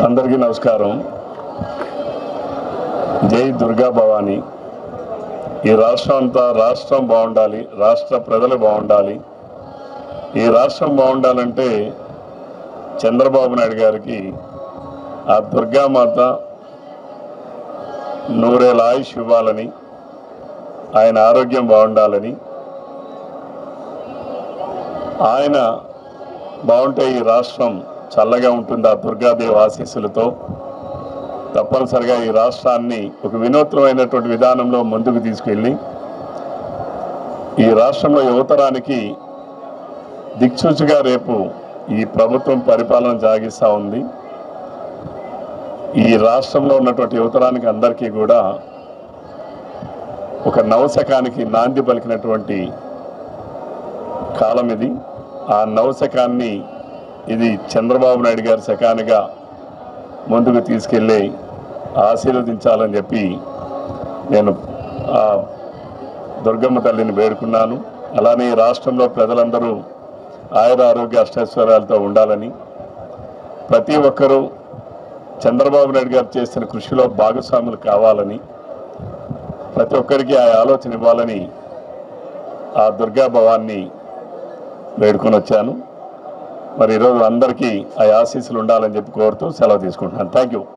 అందరికీ నమస్కారం. జై దుర్గా భవాని. ఈ రాష్ట్రం బాగుండాలి, రాష్ట్ర ప్రజలు బాగుండాలి. ఈ రాష్ట్రం బాగుండాలంటే చంద్రబాబు నాయుడు గారికి ఆ దుర్గామాత నూరేళ్ళ ఆయుష్ ఇవ్వాలని, ఆయన ఆరోగ్యం బాగుండాలని, ఆయన బాగుంటే ఈ రాష్ట్రం చల్లగా ఉంటుంది. ఆ దుర్గాదేవి ఆశీస్సులతో తప్పనిసరిగా ఈ రాష్ట్రాన్ని ఒక వినూత్నమైనటువంటి విధానంలో ముందుకు తీసుకెళ్ళి ఈ రాష్ట్రంలో యువతరానికి దిక్సూచిగా రేపు ఈ ప్రభుత్వం పరిపాలన సాగిస్తూ ఉంది. ఈ రాష్ట్రంలో ఉన్నటువంటి యువతరానికి అందరికీ కూడా ఒక నవశకానికి నాంది పలికినటువంటి కాలం ఇది. ఆ నవశకాన్ని ఇది చంద్రబాబు నాయుడు గారి శకానిగా ముందుకు తీసుకెళ్ళి ఆశీర్వదించాలని చెప్పి నేను ఆ దుర్గమ్మ తల్లిని వేడుకున్నాను. అలానే రాష్ట్రంలో ప్రజలందరూ ఆయుర ఆరోగ్య అష్టైశ్వర్యాలతో ఉండాలని, ప్రతి ఒక్కరూ చంద్రబాబు నాయుడు గారు చేసిన కృషిలో భాగస్వాములు కావాలని, ప్రతి ఒక్కరికి ఆ ఆలోచన ఇవ్వాలని ఆ దుర్గా భవాన్ని వేడుకొని వచ్చాను. మరి ఈరోజు అందరికీ ఆ ఆశీస్సులు ఉండాలని చెప్పి కోరుతూ సెలవు తీసుకుంటున్నాను. Thank you.